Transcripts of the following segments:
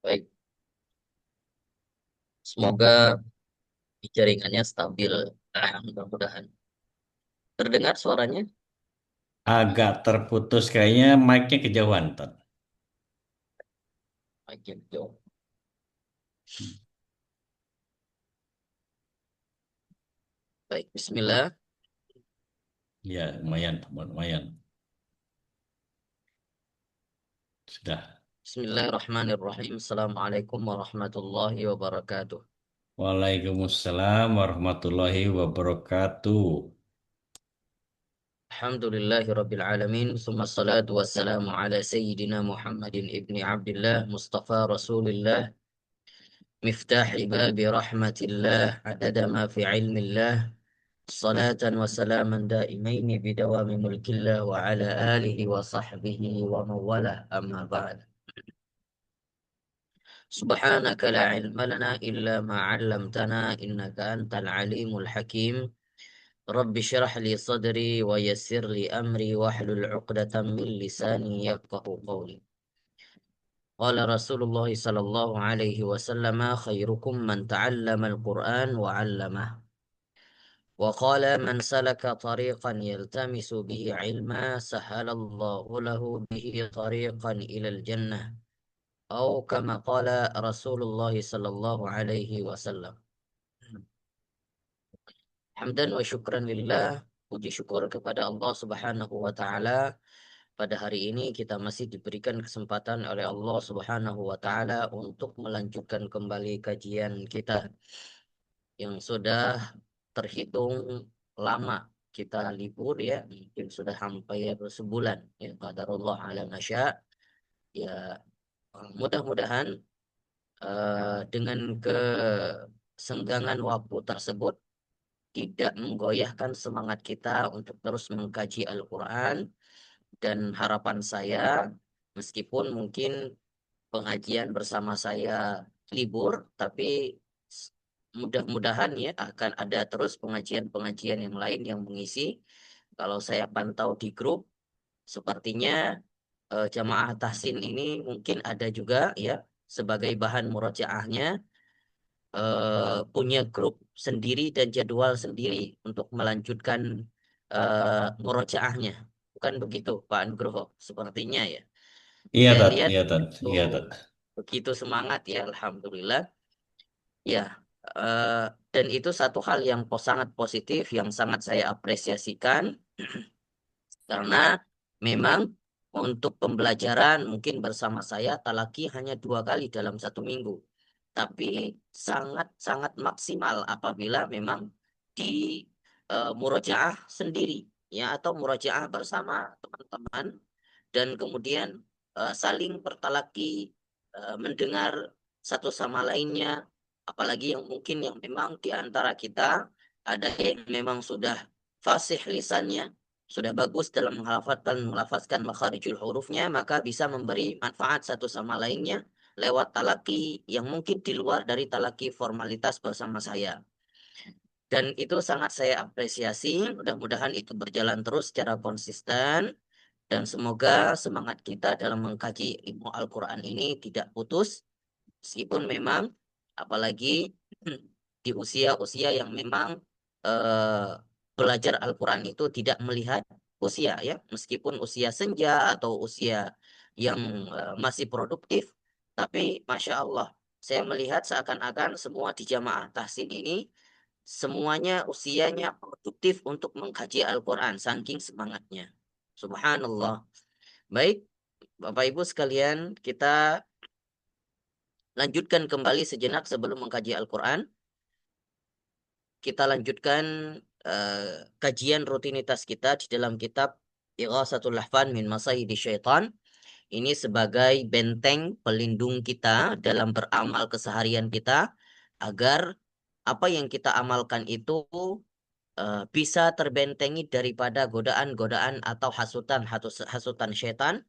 Baik, semoga jaringannya stabil. Mudah-mudahan. Terdengar suaranya? Agak terputus kayaknya mic-nya kejauhan, Ton. Baik, ya, jauh. Baik, Bismillah. Ya, lumayan, lumayan. Sudah. Bismillahirrahmanirrahim. Assalamualaikum warahmatullahi wabarakatuh. Waalaikumsalam warahmatullahi wabarakatuh. Alhamdulillahi Rabbil Alamin. Summa salatu wassalamu ala Sayyidina Muhammadin ibni Abdullah Mustafa Rasulillah miftahi babi rahmatillah adada ma fi ilmillah salatan wa salaman daimaini bidawami mulkillah wa ala alihi wa sahbihi wa mawalah amma ba'd. Subhanaka la ilma lana illa ma 'allamtana innaka antal alimul hakim. Rabbi syrah li sadri wa yassir li amri wahlul 'uqdatam min lisani yafqahu qawli. Qala Rasulullah sallallahu alaihi wasallam khairukum man ta'allama al-Qur'an wa 'allamah. Wa qala man salaka tariqan yaltamisu bihi 'ilma sahalallahu lahu bihi tariqan ila al-jannah. Atau kama qala Rasulullah sallallahu alaihi wasallam. Hamdan wa syukran lillah. Puji syukur kepada Allah Subhanahu wa taala. Pada hari ini kita masih diberikan kesempatan oleh Allah Subhanahu wa taala untuk melanjutkan kembali kajian kita yang sudah terhitung lama kita libur ya, mungkin sudah hampir sebulan ya, qadarullah ala nasya. Ya, mudah-mudahan dengan kesenggangan waktu tersebut tidak menggoyahkan semangat kita untuk terus mengkaji Al-Quran. Dan harapan saya, meskipun mungkin pengajian bersama saya libur, tapi mudah-mudahan ya akan ada terus pengajian-pengajian yang lain yang mengisi. Kalau saya pantau di grup, sepertinya jamaah tahsin ini mungkin ada juga ya sebagai bahan murojaahnya, punya grup sendiri dan jadwal sendiri untuk melanjutkan murojaahnya. Bukan begitu, Pak Nugroho? Sepertinya ya. Iya, Saya Tat. lihat Iya, Tat. Iya, tuh Tat. begitu semangat ya, Alhamdulillah. Ya, eh, dan itu satu hal yang sangat positif, yang sangat saya apresiasikan. Karena memang untuk pembelajaran mungkin bersama saya talaki hanya 2 kali dalam 1 minggu. Tapi sangat-sangat maksimal apabila memang di murojaah sendiri ya, atau murojaah bersama teman-teman, dan kemudian saling bertalaki, mendengar satu sama lainnya, apalagi yang mungkin yang memang di antara kita ada yang memang sudah fasih lisannya, sudah bagus dalam melafazkan makharijul hurufnya, maka bisa memberi manfaat satu sama lainnya lewat talaki yang mungkin di luar dari talaki formalitas bersama saya. Dan itu sangat saya apresiasi. Mudah-mudahan itu berjalan terus secara konsisten. Dan semoga semangat kita dalam mengkaji ilmu Al-Quran ini tidak putus. Meskipun memang, apalagi di usia-usia yang memang eh, belajar Al-Quran itu tidak melihat usia ya. Meskipun usia senja atau usia yang masih produktif. Tapi Masya Allah, saya melihat seakan-akan semua di jamaah tahsin ini semuanya usianya produktif untuk mengkaji Al-Quran, saking semangatnya. Subhanallah. Baik, Bapak Ibu sekalian, kita lanjutkan kembali sejenak sebelum mengkaji Al-Quran. Kita lanjutkan kajian rutinitas kita di dalam kitab Ighasatul Lahfan min Masayidi Syaitan. Ini sebagai benteng pelindung kita dalam beramal keseharian kita, agar apa yang kita amalkan itu bisa terbentengi daripada godaan-godaan atau hasutan syaitan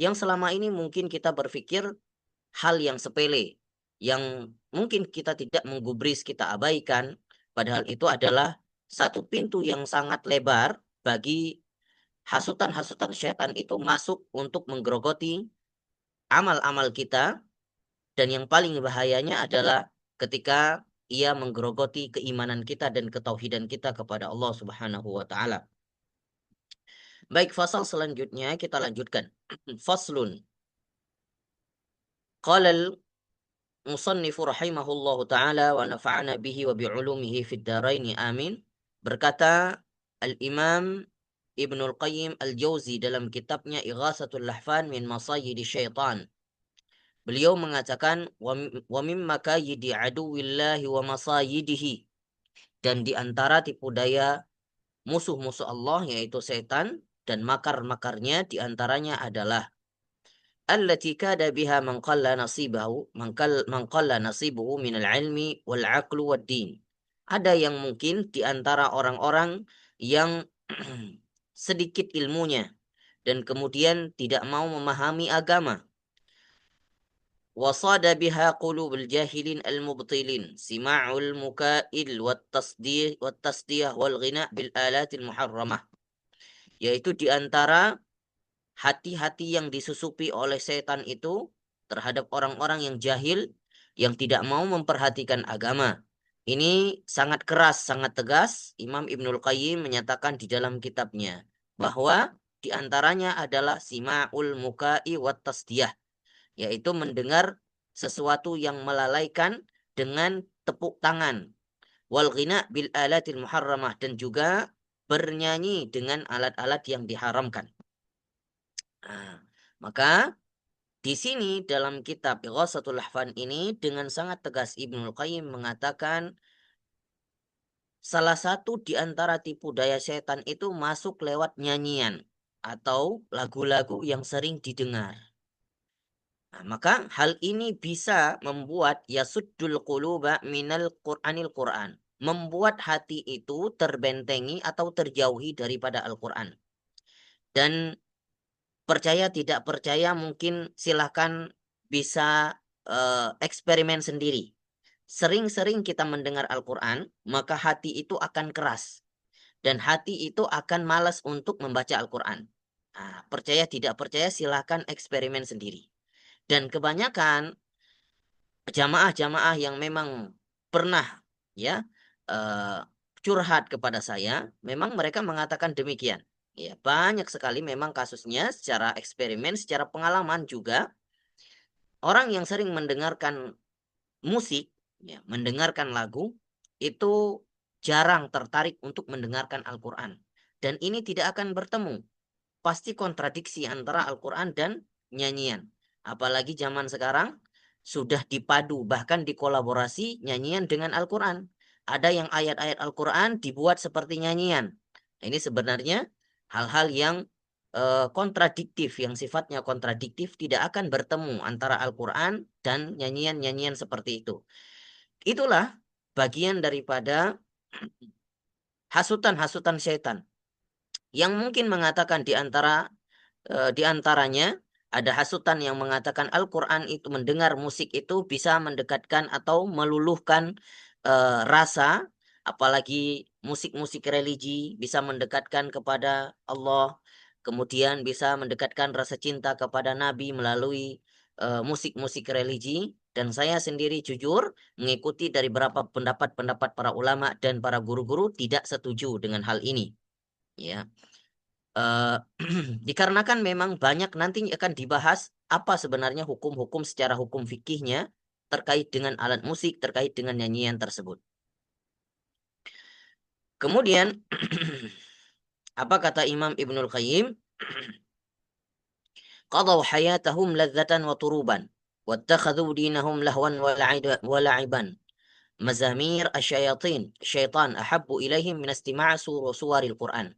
yang selama ini mungkin kita berpikir hal yang sepele, yang mungkin kita tidak menggubris, kita abaikan, padahal itu adalah satu pintu yang sangat lebar bagi hasutan-hasutan syaitan itu masuk untuk menggerogoti amal-amal kita Dan yang paling bahayanya adalah ketika ia menggerogoti keimanan kita dan ketauhidan kita kepada Allah Subhanahu wa taala. Baik, fasal selanjutnya kita lanjutkan. Faslun. Qala al-musannifu rahimahullahu taala wa nafa'ana bihi wa bi'ulumihi fid dharain amin. Berkata Al-Imam Ibnul Qayyim Al-Jauzi dalam kitabnya Ighasatul Lahfan min Masayyidi Syaitan. Beliau mengatakan wa mimma kayyidi aduwillahi wa masayidihi, dan di antara tipu daya musuh-musuh Allah yaitu setan dan makar-makarnya di antaranya adalah allati kada biha man qalla nasibahu man qalla nasibuhu minal ilmi wal aqlu wad din. Ada yang mungkin di antara orang-orang yang sedikit ilmunya dan kemudian tidak mau memahami agama. Wasada biha qulubul jahilin al-mubtilin sima'ul mukail wat tasdiyah wal ghina bil alatil muharramah. Yaitu di antara hati-hati yang disusupi oleh setan itu terhadap orang-orang yang jahil yang tidak mau memperhatikan agama. Ini sangat keras, sangat tegas. Imam Ibnul Qayyim menyatakan di dalam kitabnya bahwa di antaranya adalah sima'ul muka'i wat tasdiyah, yaitu mendengar sesuatu yang melalaikan dengan tepuk tangan, wal ghina bil alatil muharramah, dan juga bernyanyi dengan alat-alat yang diharamkan. Nah, maka di sini dalam kitab Ighasatul Lahfan ini dengan sangat tegas Ibnul Qayyim mengatakan salah satu di antara tipu daya setan itu masuk lewat nyanyian atau lagu-lagu yang sering didengar. Nah, maka hal ini bisa membuat yasuddul quluba minal Qur'anil Qur'an, membuat hati itu terbentengi atau terjauhi daripada Al-Qur'an. Dan percaya tidak percaya mungkin silahkan bisa eksperimen sendiri. Sering-sering kita mendengar Al-Quran, maka hati itu akan keras. Dan hati itu akan malas untuk membaca Al-Quran. Nah, percaya tidak percaya silahkan eksperimen sendiri. Dan kebanyakan jamaah-jamaah yang memang pernah ya eh, curhat kepada saya, memang mereka mengatakan demikian. Ya, banyak sekali memang kasusnya secara eksperimen, secara pengalaman juga orang yang sering mendengarkan musik, ya, mendengarkan lagu itu jarang tertarik untuk mendengarkan Al-Quran. Dan ini tidak akan bertemu. Pasti kontradiksi antara Al-Quran dan nyanyian. Apalagi zaman sekarang sudah dipadu, bahkan dikolaborasi nyanyian dengan Al-Quran. Ada yang ayat-ayat Al-Quran dibuat seperti nyanyian. Ini sebenarnya hal-hal yang kontradiktif, yang sifatnya kontradiktif, tidak akan bertemu antara Al-Quran dan nyanyian-nyanyian seperti itu. Itulah bagian daripada hasutan-hasutan setan yang mungkin mengatakan di antaranya ada hasutan yang mengatakan Al-Quran itu, mendengar musik itu bisa mendekatkan atau meluluhkan rasa, apalagi musik-musik religi bisa mendekatkan kepada Allah, kemudian bisa mendekatkan rasa cinta kepada Nabi melalui musik-musik religi. Dan saya sendiri jujur mengikuti dari beberapa pendapat-pendapat para ulama dan para guru-guru tidak setuju dengan hal ini. Ya, eh, dikarenakan memang banyak nanti akan dibahas apa sebenarnya hukum-hukum secara hukum fikihnya terkait dengan alat musik, terkait dengan nyanyian tersebut. Kemudian apa kata Imam Ibnul Qayyim? Qadaw hayatahum ladzatan wa turuban wattakhadhu dinahum lahwan wa la'iban. Mazamir asyayatin syaitan ahabbu ilaihim min istima'a suwaril Quran.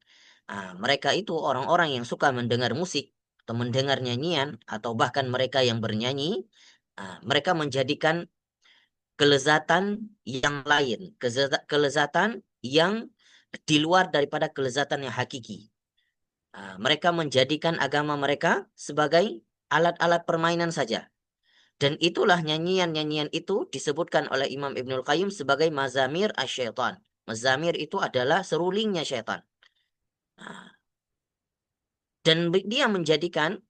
Mereka itu orang-orang yang suka mendengar musik atau mendengar nyanyian atau bahkan mereka yang bernyanyi, mereka menjadikan kelezatan yang lain, kelezatan yang di luar daripada kelezatan yang hakiki. Mereka menjadikan agama mereka sebagai alat-alat permainan saja. Dan itulah nyanyian-nyanyian itu disebutkan oleh Imam Ibnul Qayyim sebagai mazamir asyaitan. Mazamir itu adalah serulingnya syaitan. Nah, dan dia menjadikan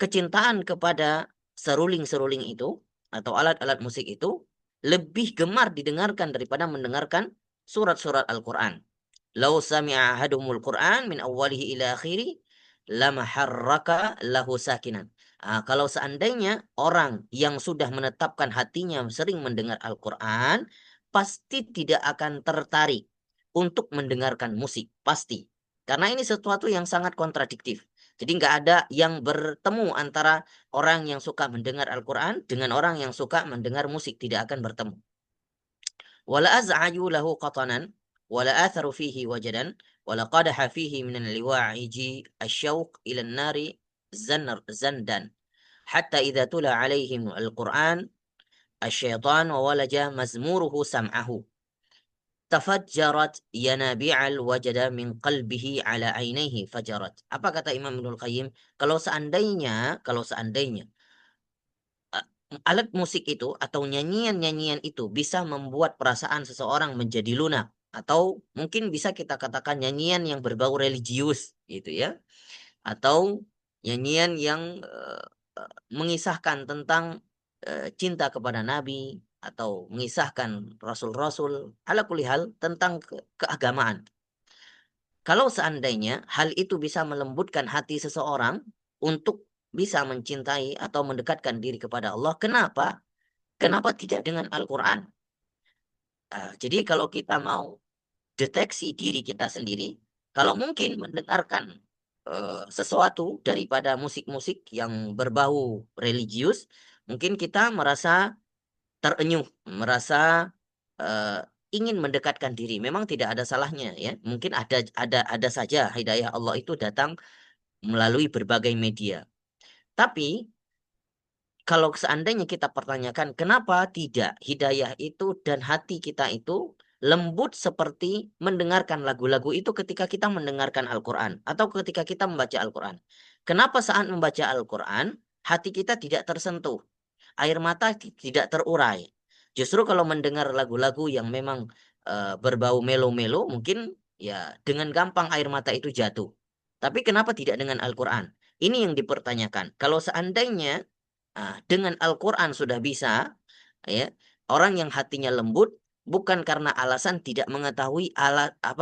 kecintaan kepada seruling-seruling itu atau alat-alat musik itu lebih gemar didengarkan daripada mendengarkan surat-surat Al-Quran. Lau sami'a ahadumul Quran min awwalihi ila akhiri lama harraka lahu sakinan. Kalau seandainya orang yang sudah menetapkan hatinya sering mendengar Al-Quran, pasti tidak akan tertarik untuk mendengarkan musik, pasti. Karena ini sesuatu yang sangat kontradiktif. Jadi nggak ada yang bertemu antara orang yang suka mendengar Al-Quran dengan orang yang suka mendengar musik, tidak akan bertemu. Wala az'aju lahu qatanan wala atharu fihi wajadan wala qadaha fihi min al-liwa'iji asyauq ila an-nari zandan hatta idza tula alaihim al-Qur'an asyaitan wa walaja mazmuruhu sam'ahu tafajjarat yanabi'al wajada min qalbihi ala ainaihi fajarat. Apa kata Imam Ibnul Qayyim? Kalau seandainya eh, alat musik itu atau nyanyian-nyanyian itu bisa membuat perasaan seseorang menjadi lunak atau mungkin bisa kita katakan nyanyian yang berbau religius gitu ya, atau nyanyian yang mengisahkan tentang cinta kepada Nabi atau mengisahkan rasul-rasul ala kulli hal tentang keagamaan. Kalau seandainya hal itu bisa melembutkan hati seseorang untuk bisa mencintai atau mendekatkan diri kepada Allah, kenapa? Kenapa tidak dengan Al-Quran? Jadi kalau kita mau deteksi diri kita sendiri, kalau mungkin mendengarkan sesuatu daripada musik-musik yang berbau religius, mungkin kita merasa terenyuh, merasa eh, ingin mendekatkan diri. Memang tidak ada salahnya ya. Mungkin ada saja hidayah Allah itu datang melalui berbagai media. Tapi kalau seandainya kita pertanyakan kenapa tidak hidayah itu dan hati kita itu lembut seperti mendengarkan lagu-lagu itu ketika kita mendengarkan Al-Quran atau ketika kita membaca Al-Quran. Kenapa saat membaca Al-Quran hati kita tidak tersentuh, air mata tidak terurai. Justru kalau mendengar lagu-lagu yang memang berbau melo-melo mungkin ya dengan gampang air mata itu jatuh. Tapi kenapa tidak dengan Al-Quran? Ini yang dipertanyakan. Kalau seandainya dengan Al-Quran sudah bisa, ya, orang yang hatinya lembut bukan karena alasan tidak mengetahui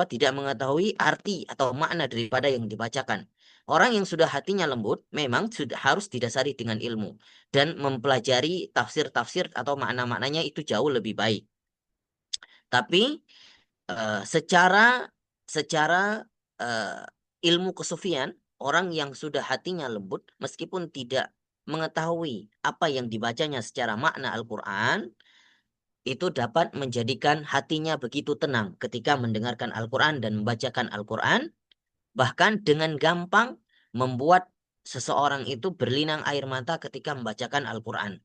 tidak mengetahui arti atau makna daripada yang dibacakan. Orang yang sudah hatinya lembut memang sudah harus didasari dengan ilmu dan mempelajari tafsir-tafsir atau makna-maknanya itu jauh lebih baik. Tapi secara secara eh, ilmu kesufian, orang yang sudah hatinya lembut, meskipun tidak mengetahui apa yang dibacanya secara makna Al-Quran, itu dapat menjadikan hatinya begitu tenang ketika mendengarkan Al-Quran dan membacakan Al-Quran, bahkan dengan gampang membuat seseorang itu berlinang air mata ketika membacakan Al-Quran.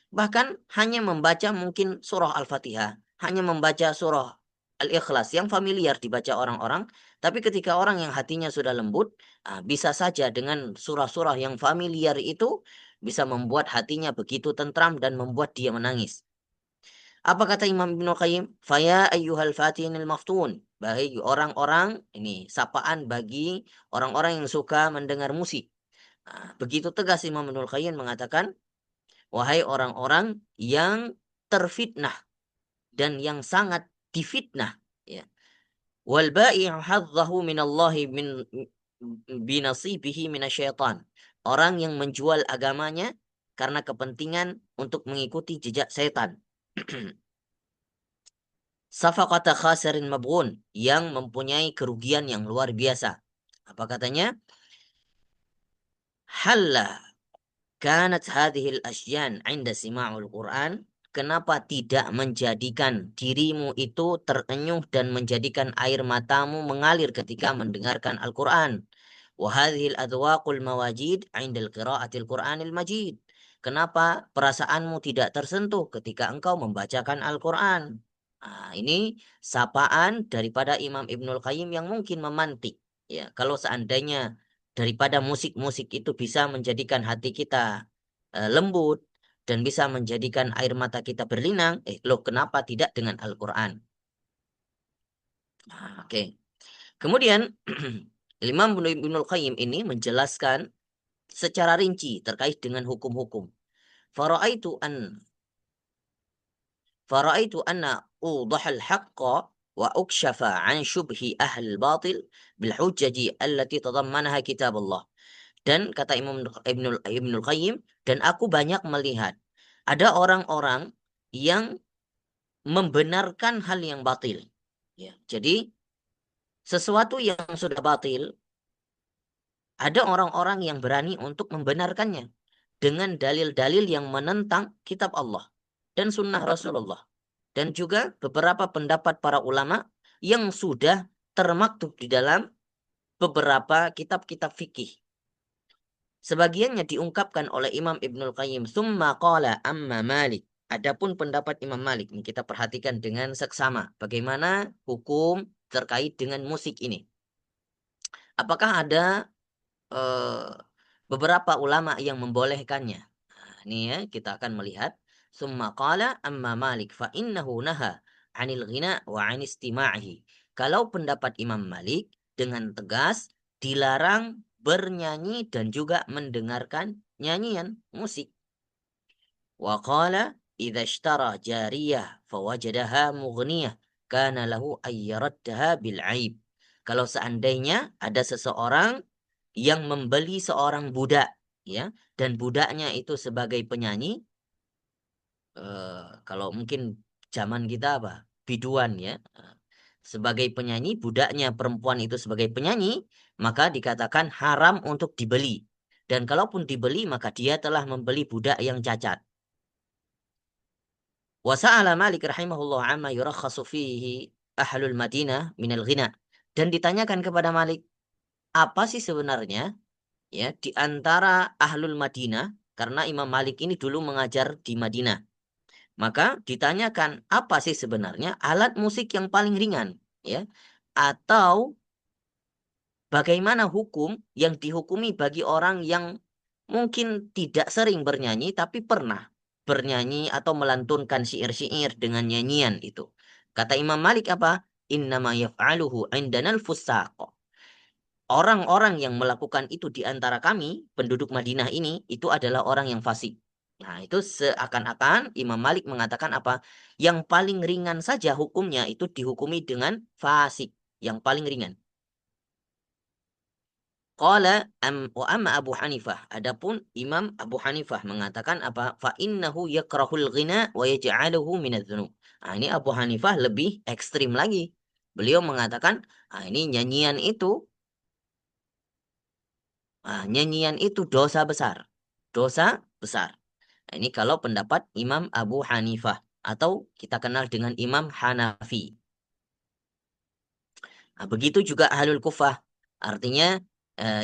Bahkan hanya membaca mungkin surah Al-Fatihah, hanya membaca surah Al-Ikhlas yang familiar dibaca orang-orang, tapi ketika orang yang hatinya sudah lembut, bisa saja dengan surah-surah yang familiar itu bisa membuat hatinya begitu tentram dan membuat dia menangis. Apa kata Imam Ibnu Qayyim? Faya ayyuhal fatinil maftun. Bagi orang-orang, ini sapaan bagi orang-orang yang suka mendengar musik. Begitu tegas Imam Ibnu Qayyim mengatakan, wahai orang-orang yang terfitnah dan yang sangat difitnah, ya. Wal ba'i'u hadzahu minallahi min binasibihi minasyaitan. Orang yang menjual agamanya karena kepentingan untuk mengikuti jejak setan. Safaqata khasirin mabghun, yang mempunyai kerugian yang luar biasa. Apa katanya? Halla kanat hadhil asyan 'inda sima'ul Qur'an. Kenapa tidak menjadikan dirimu itu terenyuh dan menjadikan air matamu mengalir ketika mendengarkan Al-Quran? Wahadhil adwaqul mawajid 'indal qiraatil Qur'anil Majid. Kenapa perasaanmu tidak tersentuh ketika engkau membacakan Al-Quran? Ini sapaan daripada Imam Ibnul Qayyim yang mungkin memantik. Ya, kalau seandainya daripada musik-musik itu bisa menjadikan hati kita lembut dan bisa menjadikan air mata kita berlinang, loh kenapa tidak dengan Al-Quran? Oke. Kemudian Imam Ibnul Qayyim ini menjelaskan secara rinci terkait dengan hukum-hukum. Faraitu an فرأيت أن أوضح الحق وأكشف عن شبه أهل الباطل بالحجج التي تضمنها كتاب الله. Dan kata Imam Ibnul Qayyim, dan aku banyak melihat ada orang-orang yang membenarkan hal yang batil. Ya, jadi sesuatu yang sudah batil, ada orang-orang yang berani untuk membenarkannya dengan dalil-dalil yang menentang kitab Allah dan sunnah Rasulullah. Dan juga beberapa pendapat para ulama yang sudah termaktub di dalam beberapa kitab-kitab fikih. Sebagiannya diungkapkan oleh Imam Ibnul Qayyim. Tsumma qala amma Malik. Adapun pendapat Imam Malik, ini kita perhatikan dengan seksama. Bagaimana hukum terkait dengan musik ini? Apakah ada eh, beberapa ulama yang membolehkannya? Nah, ini ya, kita akan melihat. Tsumma qala amma Malik fa innahu naha 'anil ghina wa 'an istima'ihi. Kalau pendapat Imam Malik dengan tegas dilarang bernyanyi dan juga mendengarkan nyanyian musik. Wa qala idza ishtara jariyah fawajadaha mughniyah kana lahu ayyaraddaha bil aib. Kalau seandainya ada seseorang yang membeli seorang budak, ya, dan budaknya itu sebagai penyanyi, kalau mungkin zaman kita apa, biduan ya, sebagai penyanyi, budaknya perempuan itu sebagai penyanyi, maka dikatakan haram untuk dibeli. Dan kalaupun dibeli, maka dia telah membeli budak yang cacat. Wasa'ala Malik rahimahullah amma yurakhasu fihi ahlul Madinah minal ghina. Dan ditanyakan kepada Malik, apa sih sebenarnya ya di antara ahlul Madinah, karena Imam Malik ini dulu mengajar di Madinah. Maka ditanyakan apa sih sebenarnya alat musik yang paling ringan, ya? Atau bagaimana hukum yang dihukumi bagi orang yang mungkin tidak sering bernyanyi tapi pernah bernyanyi atau melantunkan syair-syair dengan nyanyian itu. Kata Imam Malik apa? Innama yaf'aluhu indanal fusaq. Orang-orang yang melakukan itu di antara kami, penduduk Madinah ini, itu adalah orang yang fasik. Nah, itu seakan-akan Imam Malik mengatakan apa? Yang paling ringan saja hukumnya itu dihukumi dengan fasik. Yang paling ringan. Qala wa amma Abu Hanifah. Adapun Imam Abu Hanifah mengatakan apa? Fa innahu yakrahul ghina wa yaj'aluhu minadz-dzunub. Nah, ini Abu Hanifah lebih ekstrim lagi. Beliau mengatakan, ini nyanyian itu, nyanyian itu dosa besar. Dosa besar. Nah, ini kalau pendapat Imam Abu Hanifah atau kita kenal dengan Imam Hanafi. Nah, begitu juga Ahlul Kufah. Artinya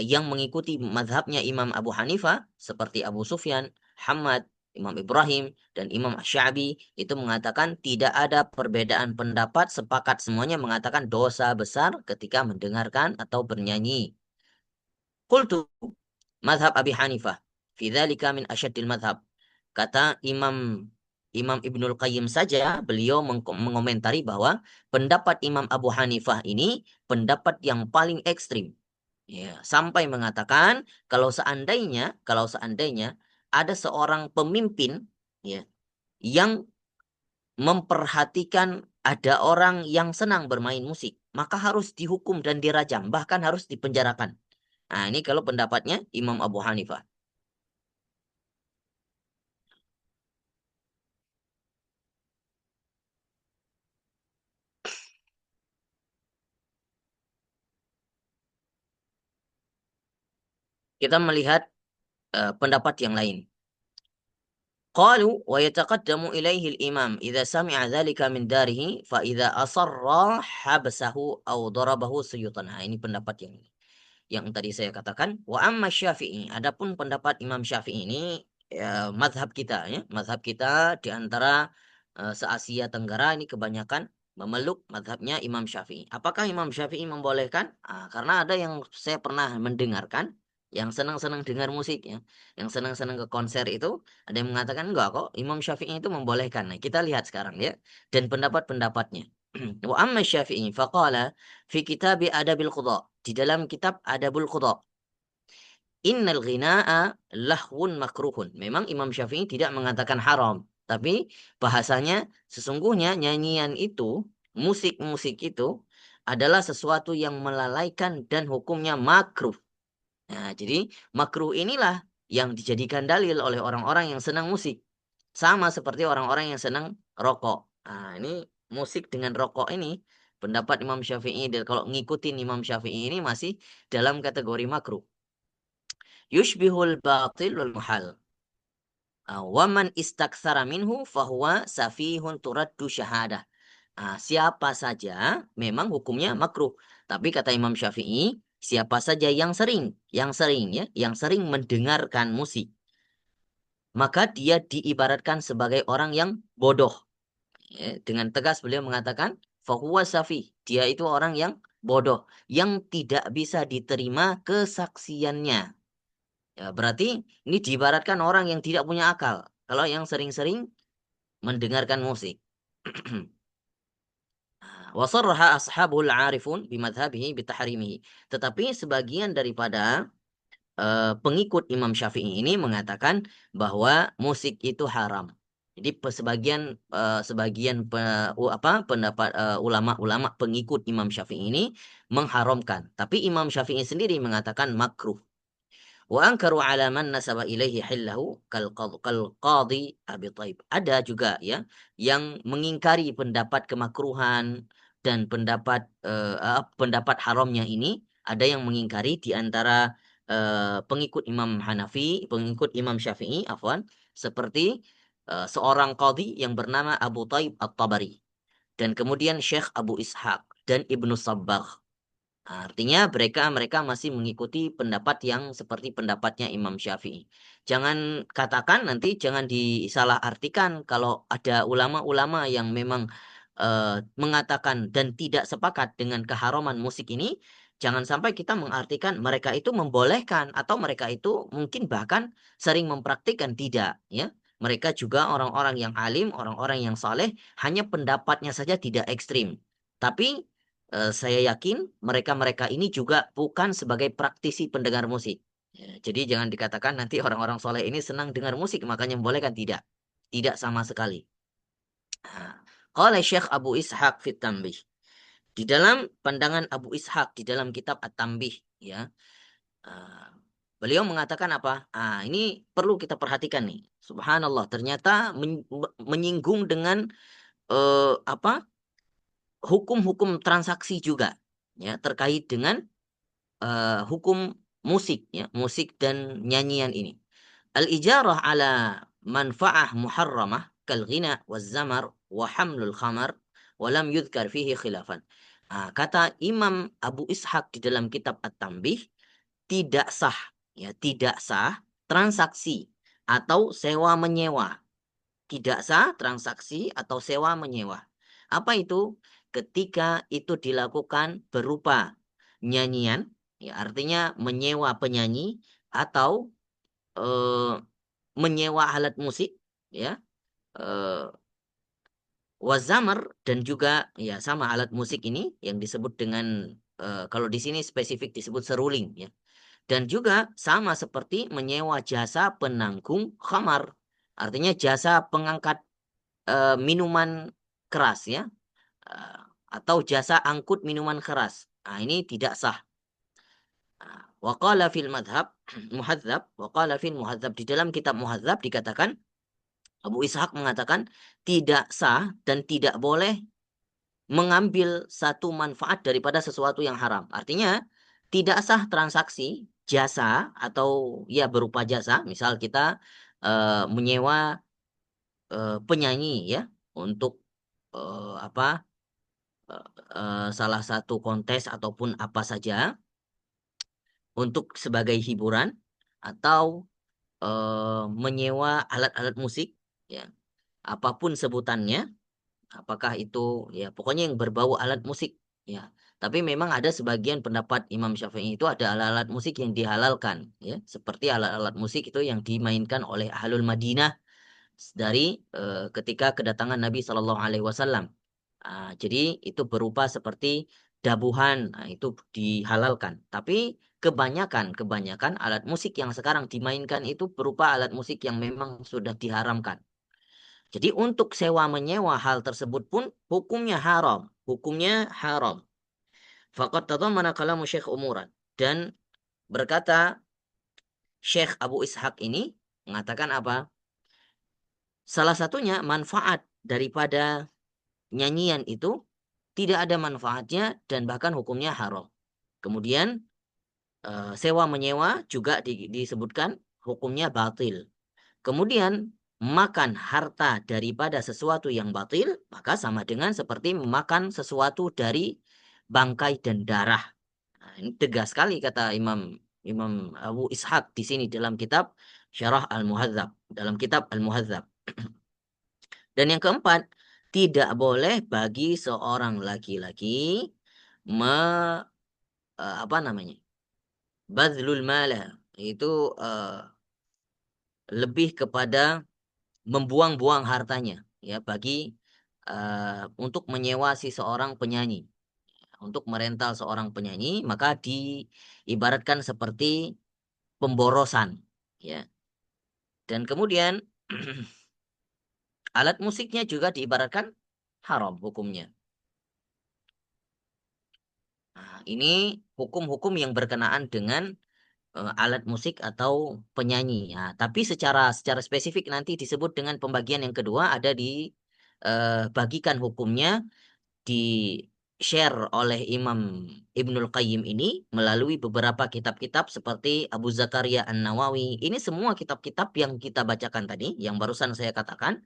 yang mengikuti mazhabnya Imam Abu Hanifah seperti Abu Sufyan, Hamad, Imam Ibrahim, dan Imam Sya'bi itu mengatakan tidak ada perbedaan pendapat, sepakat semuanya mengatakan dosa besar ketika mendengarkan atau bernyanyi. Qultu mazhab Abi Hanifah fi dzalika min asyaddil mazhab. Kata Imam Ibnul Qayyim saja, beliau mengomentari bahwa pendapat Imam Abu Hanifah ini pendapat yang paling ekstrim. Ya, sampai mengatakan kalau seandainya ada seorang pemimpin, ya, yang memperhatikan ada orang yang senang bermain musik, maka harus dihukum dan dirajam, bahkan harus dipenjarakan. Nah, ini kalau pendapatnya Imam Abu Hanifah. Kita melihat pendapat yang lain. قالوا ويتقدم إليه الإمام إذا سمع ذلك من داره فإذا أصر حبسه أو ضربه سيوطا. Nah, ini pendapat yang tadi saya katakan. Wa amma Syafi'i, adapun pendapat Imam Syafi'i ini mazhab kita ya, mazhab kita di antara se-Asia Tenggara ini kebanyakan memeluk mazhabnya Imam Syafi'i. Apakah Imam Syafi'i membolehkan? Karena ada yang saya pernah mendengarkan yang senang-senang dengar musik ya, yang senang-senang ke konser itu, ada yang mengatakan enggak kok, Imam Syafi'i itu membolehkan. Nah, kita lihat sekarang ya, dan pendapat-pendapatnya. Wa amma Syafi'i faqala fi kitabi Adabil Qudha, di dalam kitab Adabul Qudha, innal ghina'a lahwun makruhun. Memang Imam Syafi'i tidak mengatakan haram, Tapi bahasanya sesungguhnya nyanyian itu, musik-musik itu adalah sesuatu yang melalaikan dan hukumnya makruh. Nah, jadi makruh inilah yang dijadikan dalil oleh orang-orang yang senang musik. Sama seperti orang-orang yang senang rokok. Nah, ini musik dengan rokok ini, pendapat Imam Syafi'i, dan kalau ngikutin Imam Syafi'i ini masih dalam kategori makruh. Yushbihul batil wal muhal. Waman istaktsara minhu fahuwa safihun turaddu syahadah. Siapa saja memang hukumnya makruh. Tapi kata Imam Syafi'i, siapa saja yang sering mendengarkan musik, maka dia diibaratkan sebagai orang yang bodoh. Dengan tegas beliau mengatakan, fahuwa safi, dia itu orang yang bodoh, yang tidak bisa diterima kesaksiannya. Ya, berarti ini diibaratkan orang yang tidak punya akal. Kalau yang sering-sering mendengarkan musik. Wasarraha ashabul arifun bimadhabihi bitahrimihi. Tetapi sebagian daripada pengikut Imam Syafi'i ini mengatakan bahwa musik itu haram. Jadi sebagian pendapat ulama-ulama pengikut Imam Syafi'i ini mengharamkan. Tapi Imam Syafi'i sendiri mengatakan makruh. Wa ankaru ala man nasaba ilaihi hillahu kal qadhi Abi Thaib. Ada juga ya yang mengingkari pendapat kemakruhan dan pendapat haramnya ini, ada yang mengingkari di antara pengikut Imam Hanafi, pengikut Imam Syafi'i, afwan, seperti seorang qadhi yang bernama Abu Thaib At-Tabari, dan kemudian Syekh Abu Ishaq dan Ibnu Sabbagh. Artinya mereka mereka masih mengikuti pendapat yang seperti pendapatnya Imam Syafi'i. Jangan katakan nanti, jangan disalahartikan kalau ada ulama-ulama yang memang mengatakan dan tidak sepakat dengan keharaman musik ini. Jangan sampai kita mengartikan mereka itu membolehkan atau mereka itu mungkin bahkan sering mempraktikkan, tidak, ya. Mereka juga orang-orang yang alim, orang-orang yang saleh, hanya pendapatnya saja tidak ekstrim. Tapi saya yakin mereka-mereka ini juga bukan sebagai praktisi pendengar musik. Ya, jadi jangan dikatakan nanti orang-orang soleh ini senang dengar musik makanya membolehkan, tidak. Tidak sama sekali. Nah, Qala Syekh Abu Ishaq fit Tanbih. Di dalam pandangan Abu Ishaq di dalam kitab At-Tanbih, ya. ah, Beliau mengatakan apa? Ini perlu kita perhatikan nih. Subhanallah, ternyata menyinggung dengan apa? Hukum-hukum transaksi juga, ya, terkait dengan hukum musik, ya, musik dan nyanyian ini. Al-ijarah ala manfa'ah muharramah kal ghina waz zamar wa hamlul khamar wa lam yudhkar fihi khilafan. Kata Imam Abu Ishaq di dalam kitab At-Tanbih, tidak sah, ya, tidak sah transaksi atau sewa menyewa. Tidak sah transaksi atau sewa menyewa. Apa itu? Ketika itu dilakukan berupa nyanyian, ya, artinya menyewa penyanyi atau eh, menyewa alat musik, ya, eh, wazamar, dan juga ya sama alat musik ini yang disebut dengan kalau di sini spesifik disebut seruling, ya. Dan juga sama seperti menyewa jasa penanggung khamar, artinya jasa pengangkat minuman keras, ya, eh, atau jasa angkut minuman keras. Ini tidak sah. Waqala fil madhab muhadzab, waqala fil muhadzab, di dalam kitab muhadzab dikatakan, Abu Ishaq mengatakan tidak sah dan tidak boleh mengambil satu manfaat daripada sesuatu yang haram. Artinya tidak sah transaksi jasa atau ya berupa jasa, misal kita menyewa penyanyi, ya, untuk apa, salah satu kontes ataupun apa saja untuk sebagai hiburan, atau menyewa alat-alat musik, ya, apapun sebutannya, apakah itu ya pokoknya yang berbau alat musik, ya. Tapi memang ada sebagian pendapat Imam Syafi'i itu ada alat-alat musik yang dihalalkan, ya, seperti alat-alat musik itu yang dimainkan oleh Ahlul Madinah dari ketika kedatangan Nabi Shallallahu Alaihi Wasallam. Jadi itu berupa seperti dabuhan, itu dihalalkan. Tapi kebanyakan alat musik yang sekarang dimainkan itu berupa alat musik yang memang sudah diharamkan. Jadi untuk sewa menyewa hal tersebut pun hukumnya haram. Hukumnya haram. Faqad tadhammana kalamu Syekh umuran. Dan berkata Syekh Abu Ishaq ini mengatakan apa? Salah satunya manfaat daripada nyanyian itu tidak ada manfaatnya dan bahkan hukumnya haram. Kemudian sewa menyewa juga disebutkan hukumnya batil. Kemudian makan harta daripada sesuatu yang batil, maka sama dengan seperti memakan sesuatu dari bangkai dan darah. Nah, ini tegas sekali kata Imam Imam Abu Ishaq di sini dalam kitab Syarah Al-Muhadzab, dalam kitab Al-Muhadzab. Dan yang keempat, tidak boleh bagi seorang laki-laki me apa namanya? Bazlul mala, itu eh, lebih kepada membuang-buang hartanya ya bagi untuk menyewa si seorang penyanyi, untuk merental seorang penyanyi, maka diibaratkan seperti pemborosan ya. Dan kemudian alat musiknya juga diibaratkan haram hukumnya. Nah, ini hukum-hukum yang berkenaan dengan alat musik atau penyanyi. Ya, tapi secara secara spesifik nanti disebut dengan pembagian yang kedua ada bagikan hukumnya di share oleh Imam Ibnul Qayyim ini melalui beberapa kitab-kitab seperti Abu Zakaria An-Nawawi. Ini semua kitab-kitab yang kita bacakan tadi, yang barusan saya katakan,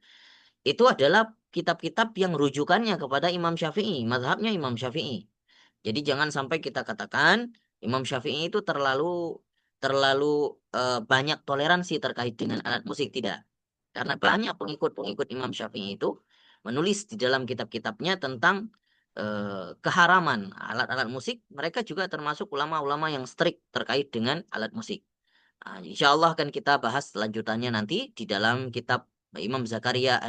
itu adalah kitab-kitab yang rujukannya kepada Imam Syafi'i, mazhabnya Imam Syafi'i. Jadi jangan sampai kita katakan Imam Syafi'i itu terlalu terlalu banyak toleransi terkait dengan alat musik, tidak. Karena banyak pengikut-pengikut Imam Syafi'i itu menulis di dalam kitab-kitabnya tentang keharaman alat-alat musik. Mereka juga termasuk ulama-ulama yang strikt terkait dengan alat musik. Nah, insya Allah akan kita bahas lanjutannya nanti di dalam kitab Imam Zakaria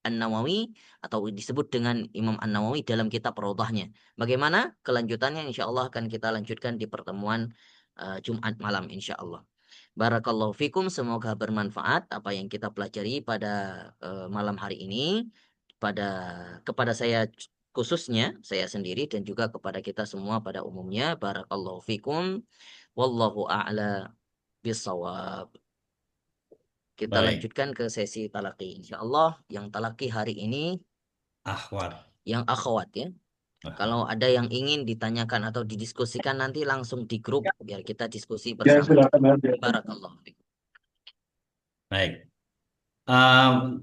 An-Nawawi, atau disebut dengan Imam An-Nawawi dalam kitab Raudhahnya. Bagaimana kelanjutannya insya Allah akan kita lanjutkan di pertemuan Jumat malam insya Allah. Barakallahu fikum, semoga bermanfaat apa yang kita pelajari pada malam hari ini, pada kepada saya khususnya, saya sendiri dan juga kepada kita semua pada umumnya. Barakallahu fikum. Wallahu a'la bisawab. Kita Baik, lanjutkan ke sesi talaki. Insya Allah yang talaki hari ini akhwat. yang akhwat ya. Kalau Akhwat. ada yang ingin ditanyakan atau didiskusikan nanti langsung di grup biar kita diskusi Ya, bersama. silakan aja. Barakallahu fikum. Baik. Um,